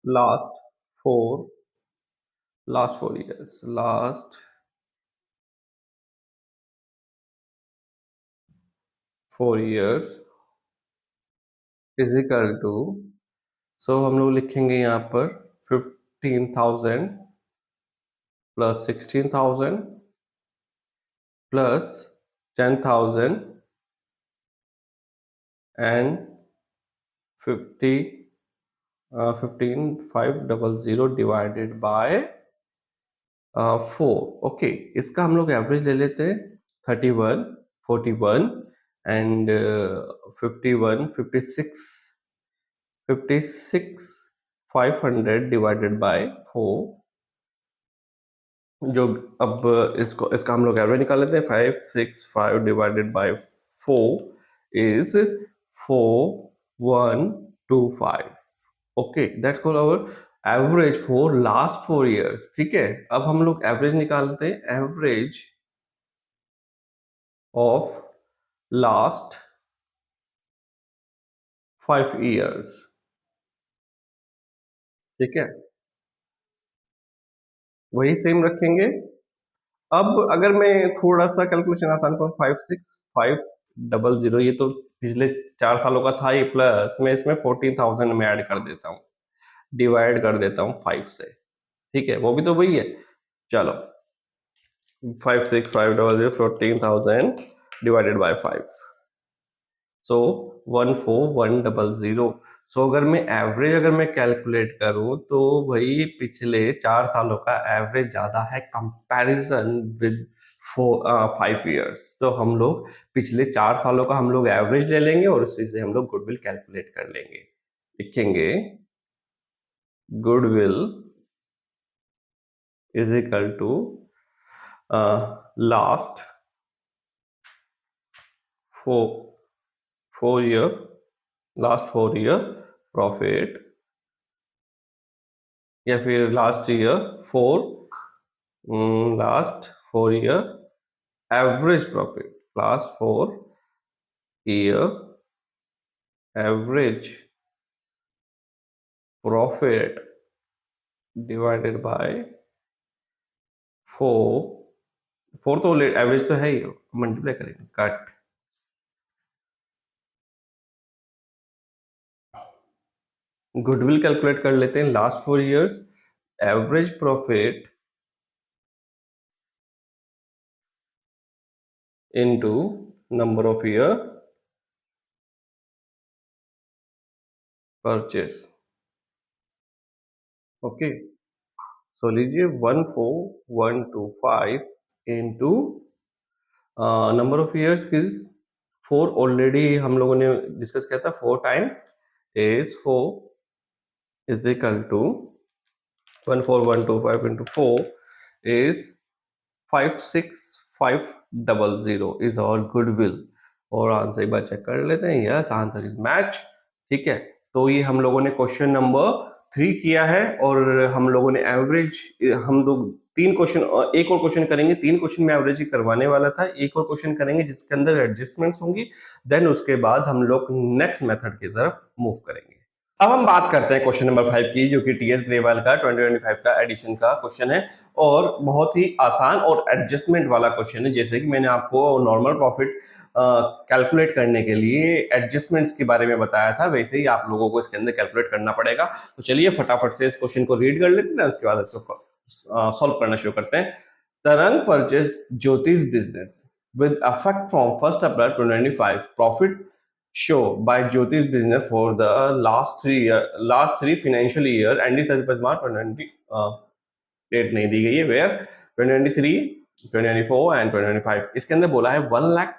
last four last 4 years, लास्ट 4 years is equal to, so हम लोग लिखेंगे यहाँ पर 15,000 plus 16,000 plus 10,000 and 15,500 divided by 4। Okay, इसका हम लोग एवरेज ले लेते हैं, 31, 41 एंड 51, 56 500 डिवाइडेड बाय 4, जो अब इसको इसका हम लोग एवरेज निकाल लेते हैं, 565 divided by 4 is 4125। Okay, that's called our average for last 4 years, ठीक है? अब हम लोग एवरेज निकालते हैं, एवरेज ऑफ लास्ट 5 years, ठीक है? वही सेम रखेंगे। अब अगर मैं थोड़ा सा कैलकुलेशन आसान करूँ, 56500, ये तो पिछले 4 सालों का था, ये प्लस मैं इसमें 14,000 में ऐड कर देता हूँ, डिवाइड कर देता हूँ 5 से, ठीक है? वो भी तो वही है। चलो, 56500 14,000 डिवाइडेड बाय 5, सो 14100। सो अगर मैं एवरेज अगर मैं कैलकुलेट करूं तो भाई पिछले 4 सालों का एवरेज ज्यादा है कंपैरिजन विद 5 years। तो हम लोग पिछले 4 सालों का हम लोग एवरेज ले लेंगे और उसी से हम लोग गुडविल कैलकुलेट कर लेंगे। लिखेंगे goodwill is equal to last 4 year, last 4 year profit, या फिर last 4 year average profit, last 4 year average profit divided by 4। तो एवरेज तो है ही, मल्टीप्लाई करेंगे, कट, गुडविल कैलकुलेट कर लेते हैं, last 4 years average profit into number of year purchase. Okay, so लीजिए 14125 into नंबर ऑफ इयर्स किस 4 ऑलरेडी हम लोगों ने डिस्कस किया था, 4 times is 4 is equal to 14125 into 4 is 56500 is our goodwill। और आंसर एक बार चेक कर लेते हैं। Yes, answer is match. ठीक है, तो ये हम लोगों ने क्वेश्चन नंबर 3 किया है और हम लोगों ने एवरेज, हम लोग 3 क्वेश्चन, एक और क्वेश्चन करेंगे। 3 क्वेश्चन में एवरेज करवाने वाला था, एक और क्वेश्चन करेंगे जिसके अंदर एडजस्टमेंट्स होंगी। देन उसके बाद हम लोग नेक्स्ट मेथड की तरफ मूव करेंगे। अब हम बात करते हैं क्वेश्चन नंबर 5 की, जो कि टीएस ग्रेवाल का 2025 का एडिशन का क्वेश्चन है और बहुत ही आसान और एडजस्टमेंट वाला क्वेश्चन है। जैसे कि मैंने आपको नॉर्मल प्रॉफिट कैलकुलेट करने के लिए एडजस्टमेंट्स के बारे में बताया था, वैसे ही आप लोगों को इसके अंदर कैलकुलेट करना पड़ेगा। तो चलिए फटाफट से इस क्वेश्चन को रीड कर लेते हैं, उसके बाद इसको सॉल्व करना शुरू करते हैं। तरंग परचेज ज्योतिष business with effect from 1st April 2025. Profit show by Jyoti's business for the last three financial year ending 31st March 2020, date नहीं दी गई है, वेयर 2023, 2024 एंड 2025। इसके अंदर बोला है 1,00,000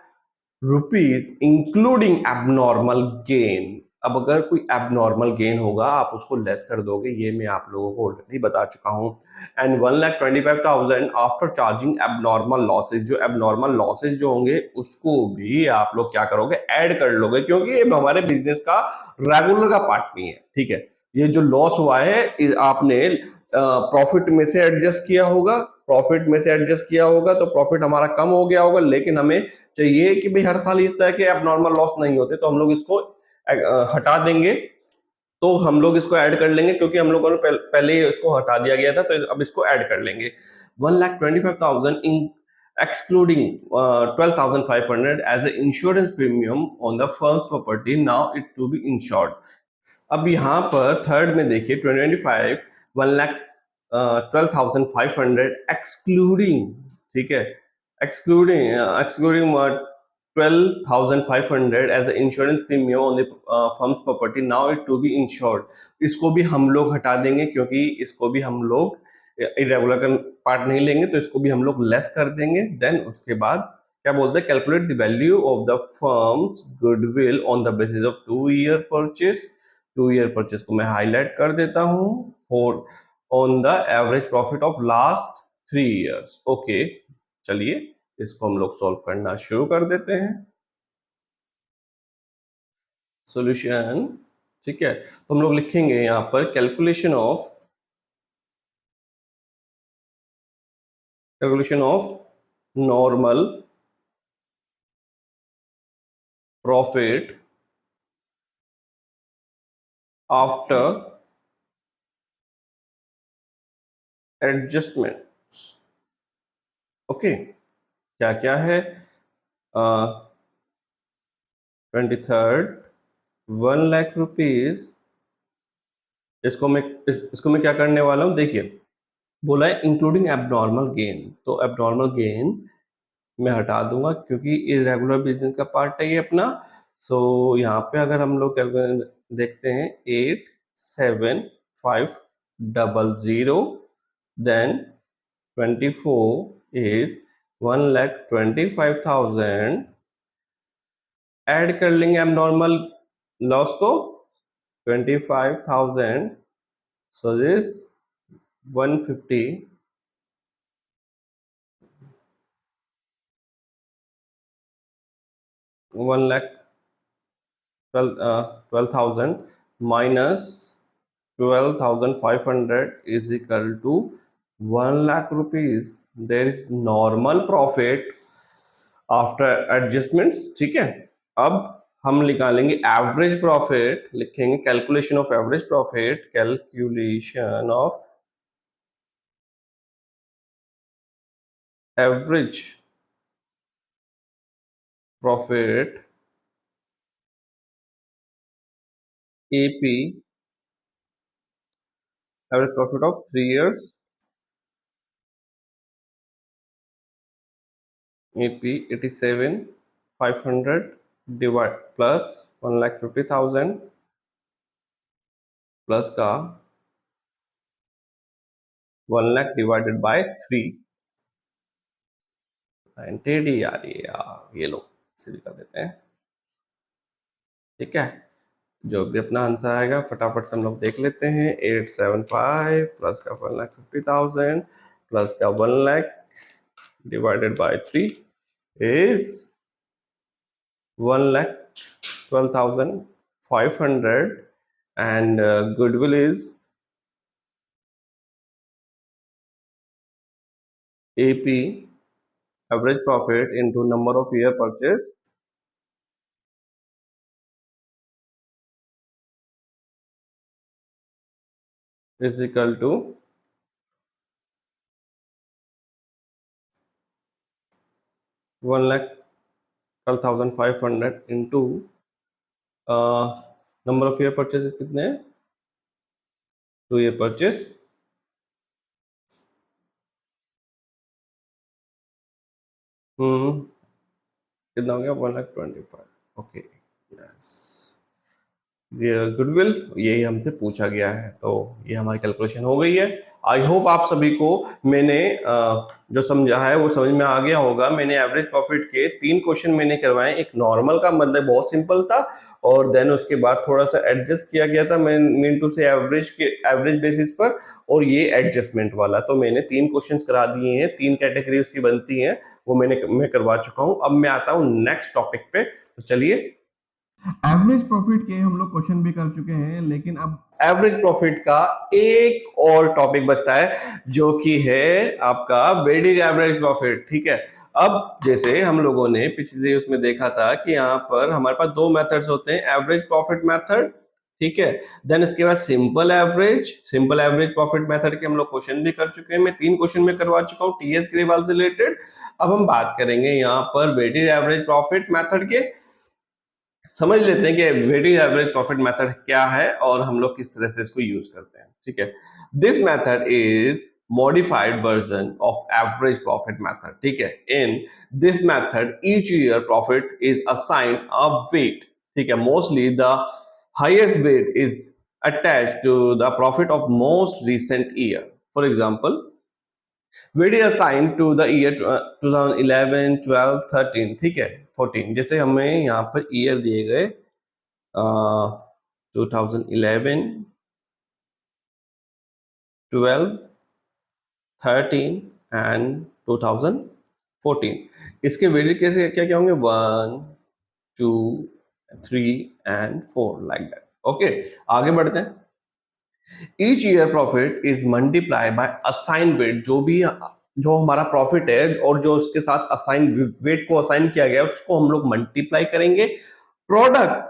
रुपीज इंक्लूडिंग एबनॉर्मल गेन। अब अगर कोई एबनॉर्मल गेन होगा आप उसको लेस कर दोगे, ये मैं आप लोगों को ऑलरेडी बता चुका हूं। And 1,25,000 after charging abnormal losses. जो एबनॉर्मल लॉसेज जो होंगे उसको भी आप लोग क्या करोगे, ऐड कर लोगे, क्योंकि ये हमारे बिजनेस का रेगुलर का पार्ट नहीं है। ठीक है, ये जो लॉस हुआ है आपने प्रॉफिट में से एडजस्ट किया होगा, प्रॉफिट में से एडजस्ट किया होगा तो प्रॉफिट हमारा कम हो गया होगा। लेकिन हमें चाहिए कि भाई हर साल इस तरह के एबनॉर्मल लॉस नहीं होते, तो हम लोग इसको हटा देंगे। तो हम लोग इसको ऐड कर लेंगे, क्योंकि हम लोगों ने पहले ही इसको हटा दिया गया था, तो अब इसको ऐड कर लेंगे। 1,25,000 इन excluding 12,500 as an insurance premium on the firm's property, now it to be insured। अब यहाँ पर थर्ड में देखिए 2025 1,12,500 एक्सक्लूडिंग, ठीक है, excluding excluding 12,500 as insurance premium on the firm's property, now it to be insured. इसको भी हम लोग हटा देंगे, क्योंकि इसको भी हम लोग इरेगुलर का पार्ट नहीं लेंगे, तो इसको भी हम लोग लेस कर देंगे। देन उसके बाद क्या बोलते हैं, calculate the value of the firms goodwill on the basis of 2 year purchase. 2 year purchase को मैं हाईलाइट कर देता हूं, for on the average profit of last 3 years. Okay, चलिए इसको हम लोग सॉल्व करना शुरू कर देते हैं। सॉल्यूशन, ठीक है, तो हम लोग लिखेंगे यहां पर calculation of normal profit after adjustment. Okay, क्या क्या है, 23rd 1,00,000 रुपीज। इसको मैं क्या करने वाला हूं, देखिए बोला है इंक्लूडिंग एबनॉर्मल गेन, तो एबनॉर्मल गेन मैं हटा दूंगा, क्योंकि इरेगुलर बिजनेस का पार्ट है ये अपना। सो यहाँ पे अगर हम लोग देखते हैं 8,7,500, देन 24 इज 1,25,000, ऐड कर लेंगे एबनॉर्मल लॉस को 25,000, so this 150, 1,12,000 minus 12,500 is equal to 1,00,000 rupees। There is normal profit after adjustments. ठीक है, अब हम निकालेंगे एवरेज प्रॉफिट, लिखेंगे calculation of average profit, calculation of average profit AP, average profit of 3 years AP 87,500 divide plus 1,50,000 plus का 1 lakh divided by 3 टेढ़ी आ रही है यार, ये लो सीधी कर देते हैं। ठीक है, जो भी अपना आंसर आएगा फटाफट से हम लोग देख लेते हैं। 875 प्लस का 1,50,000 प्लस का 1 lakh divided by 3 is 1,12,500 and goodwill is AP average profit into number of year purchase is equal to 1,12,500 into number of year purchase कितने हैं? 2 year purchase कितना हो गया 1,25,000। ओके यस, ये गुडविल यही हमसे पूछा गया है, तो ये हमारी कैलकुलेशन हो गई है। आई होप आप सभी को मैंने जो समझा है वो समझ में आ गया होगा। मैंने एवरेज प्रॉफिट के 3 क्वेश्चन मैंने करवाए। एक नॉर्मल का मतलब बहुत सिंपल था, और देन उसके बाद थोड़ा सा एडजस्ट किया गया था मीन टू से एवरेज के एवरेज बेसिस पर, और ये एडजस्टमेंट वाला। तो मैंने 3 क्वेश्चंस करा दिए हैं, 3 कैटेगरी उसकी बनती हैं, वो मैं करवा चुका हूँ। अब मैं आता हूँ नेक्स्ट टॉपिक पे। तो चलिए, एवरेज प्रॉफिट के हम लोग क्वेश्चन भी कर चुके हैं, लेकिन अब एवरेज प्रॉफिट का एक और टॉपिक बचता है, जो कि है आपका वेटेड एवरेज प्रॉफिट। ठीक है, अब जैसे हम लोगों ने पिछले उसमें देखा था कि यहाँ पर हमारे पास 2 मेथड्स होते हैं, एवरेज प्रॉफिट मेथड, ठीक है, देन इसके बाद सिंपल एवरेज प्रॉफिट मेथड के हम लोग क्वेश्चन भी कर चुके हैं। मैं 3 क्वेश्चन में करवा चुका हूँ टीएस ग्रेवाल से रिलेटेड। अब हम बात करेंगे यहाँ पर वेटेड एवरेज प्रॉफिट मेथड के। समझ लेते हैं कि वेटेड एवरेज प्रॉफिट मेथड क्या है और हम लोग किस तरह से इसको यूज करते हैं। ठीक है, this method is modified version of average profit method. ठीक है, in this method each year profit is assigned a weight. ठीक है, mostly the highest weight is attached to the profit of most recent year. For example, weight is assigned to the year 2011, 12, 13, ठीक है, 14। जैसे हमें यहाँ per year दिए गए 2011, 12, 13 and 2014। इसके वेटेड कैसे क्या क्या होंगे? 1, 2, 3 एंड 4 लाइक दैट। ओके, आगे बढ़ते हैं। Each year profit is multiply by assign weight. जो हमारा प्रॉफिट है और जो उसके साथ असाइन वेट को असाइन किया गया है उसको हम लोग मल्टीप्लाई करेंगे। Product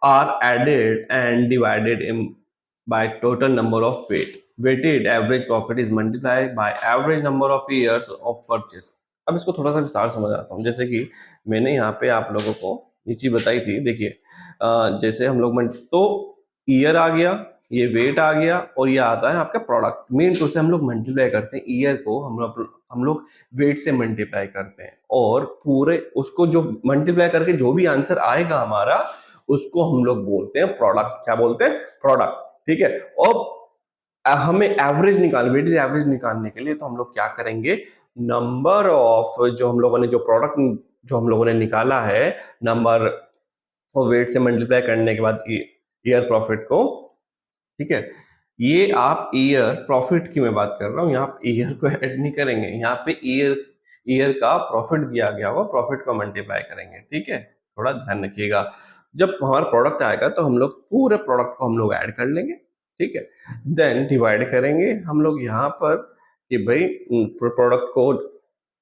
are added and divided in by total number of weight. Weighted average profit is multiply by average number of years of purchase. अब इसको थोड़ा सा विस्तार समझ आता हूँ। जैसे कि मैंने यहाँ पे आप लोगों को ये चीज बताई थी, देखिए जैसे हम लोग तो ईयर आ गया, ये वेट आ गया, और ये आता है आपका प्रोडक्ट। मीन टू से हम लोग मल्टीप्लाई करते हैं ईयर को, हम लोग वेट से मल्टीप्लाई करते हैं, और पूरे उसको जो मल्टीप्लाई करके जो भी आंसर आएगा हमारा उसको हम लोग बोलते हैं प्रोडक्ट। क्या बोलते हैं? प्रोडक्ट। ठीक है, और हमें एवरेज वेटेड एवरेज निकालने के लिए तो हम लोग क्या करेंगे? नंबर ऑफ जो हम लोगों ने जो प्रोडक्ट जो हम लोगों ने निकाला है, नंबर और वेट से मल्टीप्लाई करने के बाद ईयर प्रॉफिट को, ठीक है, ये आप ईयर प्रॉफिट की मैं बात कर रहा हूँ, यहाँ ईयर को ऐड नहीं करेंगे। यहाँ पे ईयर का प्रॉफिट दिया गया होगा, प्रॉफिट को मल्टीप्लाई करेंगे। ठीक है, थोड़ा ध्यान रखिएगा। जब हमारा प्रोडक्ट आएगा तो हम लोग पूरे प्रोडक्ट को हम लोग ऐड कर लेंगे। ठीक है, देन डिवाइड करेंगे हम लोग यहाँ पर कि भाई प्रोडक्ट को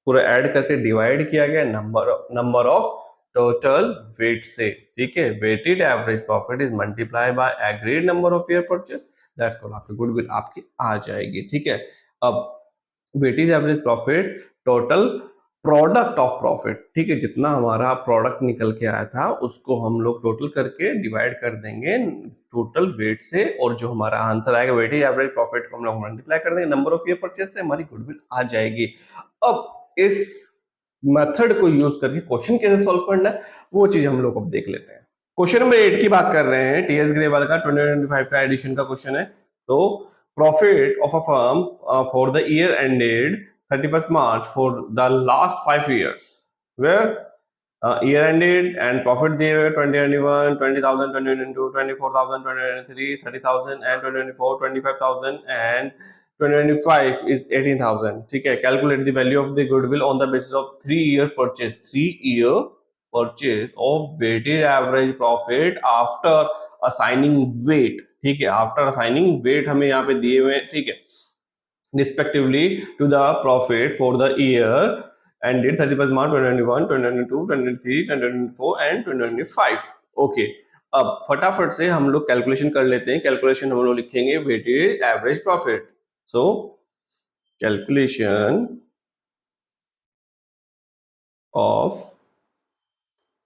पूरा ऐड करके डिवाइड किया गया नंबर ऑफ टोटल वेट से। ठीक है, weighted average profit is multiply by agreed number of year purchase, that's called आपकी गुडविल आपकी आ जाएगी। ठीक है, अब weighted average profit total product of profit. ठीक है, जितना हमारा प्रोडक्ट निकल के आया था उसको हम लोग टोटल करके डिवाइड कर देंगे टोटल वेट से, और जो हमारा आंसर आएगा वेटेड एवरेज प्रॉफिट को हम लोग मल्टीप्लाई कर देंगे नंबर ऑफ ईयर परचेस से, हमारी गुडविल आ जाएगी। अब इस मेथड को यूज करके क्वेश्चन कैसे सॉल्व करना है, वो चीज हम लोग अब देख लेते हैं। क्वेश्चन नंबर 8 की बात कर रहे हैं, टीएस ग्रेवाल का 2025 का एडिशन का क्वेश्चन है। तो profit of a firm for the year ended 31st March for the last 5 years, where year ended and profit दिए हुए 2021 20,000, 2022 24,000, 2023 30,000 and 2024 25,000 and 2025 is 18,000. ठीक है, calculate the value of the goodwill on the basis of 3-year purchase, 3-year purchase of weighted average profit after assigning weight. ठीक है, after assigning weight हमें यहाँ पे दिए हुए, ठीक है, respectively to the profit for the year ended 31st March 2021, 2022, 2023, 2024 and 2025. Okay, अब फटाफट से हम लोग कैलकुलेशन कर लेते हैं। कैलकुलेशन हम लोग लिखेंगे weighted average profit. So calculation of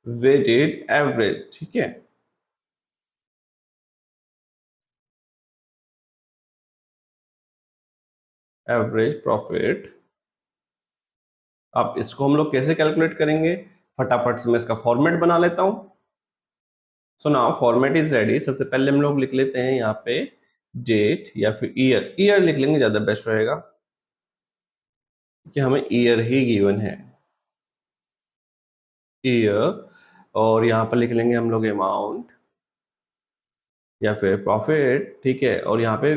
weighted average, ठीक है, एवरेज प्रॉफिट। अब इसको हम लोग कैसे कैलकुलेट करेंगे, फटाफट से मैं इसका फॉर्मेट बना लेता हूं। So now format is ready. सबसे पहले हम लोग लिख लेते हैं यहाँ पे डेट या फिर ईयर। ईयर लिख लेंगे, ज्यादा बेस्ट रहेगा कि हमें ईयर ही गिवन है, ईयर। और यहाँ पर लिख लेंगे हम लोग अमाउंट या फिर प्रॉफिट, ठीक है। और यहाँ पे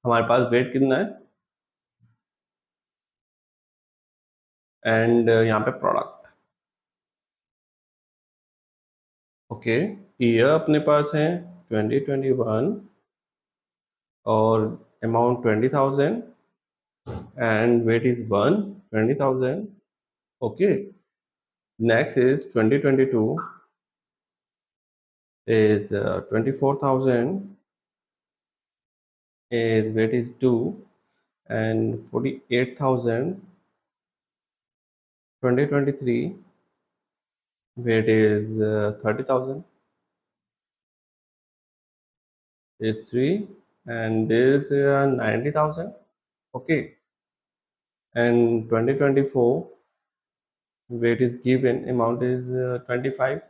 हमारे पास वेट कितना है एंड यहाँ पे प्रोडक्ट। ओके, ईयर अपने पास है 2021 और amount 20,000 and weight is 20,000. Okay, next is 2022 is 24,000, is weight is 2 and 48,000. 2023 weight is 30,000, is 3 and this 90,000. Okay, and 2024 weight is given, amount is 25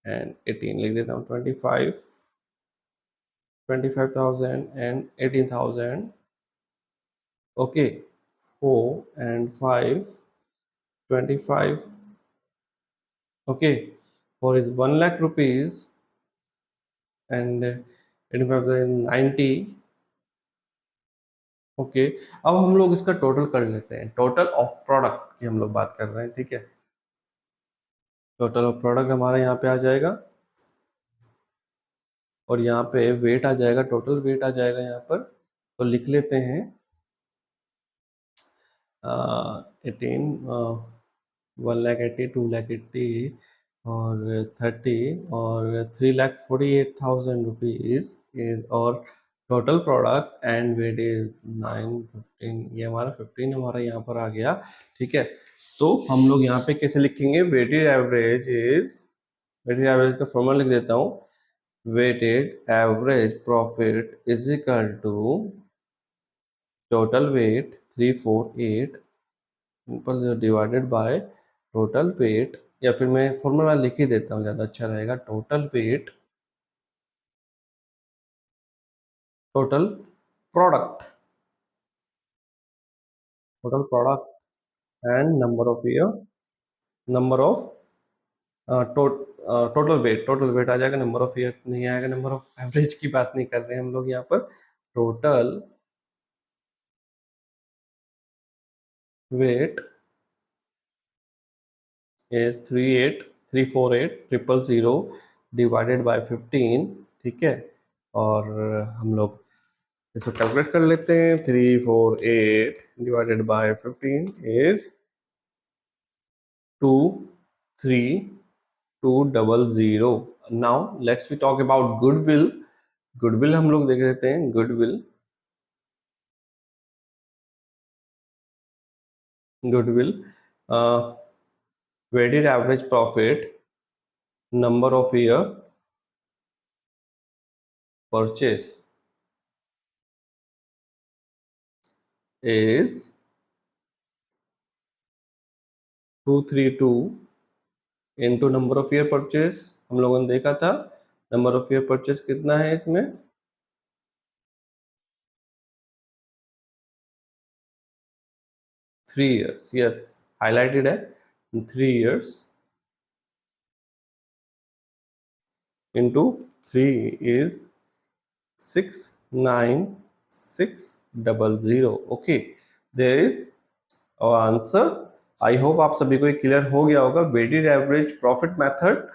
and 18, लिख देता हूँ 25, 25,000 and 18,000. Okay, 4 and 5, 25. Okay, 4 is 1 lakh rupees and 85,090. Okay, अब हम लोग इसका total कर लेते हैं। टोटल ऑफ प्रोडक्ट की हम लोग बात कर रहे हैं, ठीक है। टोटल ऑफ प्रोडक्ट हमारा यहाँ पे आ जाएगा और यहाँ पे वेट आ जाएगा, टोटल वेट आ जाएगा यहाँ पर। तो लिख लेते हैं 18, 1,80,000, 2,80,000 और 30 और 3,48,000 रुपीज इज और total product and weight is 915। ये हमारा 15 हमारा यहाँ पर आ गया, ठीक है। तो हम लोग यहाँ पे कैसे लिखेंगे, weighted average is, weighted average का फॉर्मूला लिख देता हूँ, weighted average profit is equal to total weight 348 ऊपर डिवाइडेड बाय टोटल वेट, या फिर मैं फॉर्मूला लिख ही देता हूँ, ज़्यादा अच्छा रहेगा। Total weight, total product, total product and number of year, number of total weight, total weight आ जाएगा, नंबर ऑफ ईयर नहीं आएगा। नंबर ऑफ एवरेज की बात नहीं कर रहे हैं हम लोग यहाँ पर। Total weight is 38348,000 divided by 15, ठीक है। और हम लोग इसको कैलकुलेट कर लेते हैं। 348 divided by 15 is 23200। Now let's we talk about goodwill. Goodwill हम लोग देख लेते हैं। Goodwill, goodwill weighted average profit, number of year purchase is 232 into number of year purchase, हम लोगों ने देखा था नंबर ऑफ ईयर परचेज कितना है इसमें, 3 years, यस हाईलाइटेड है, 3 years into 3 is 69600. Okay, there is our answer. I hope आप सभी को क्लियर हो गया होगा वेटेड एवरेज प्रॉफिट मेथड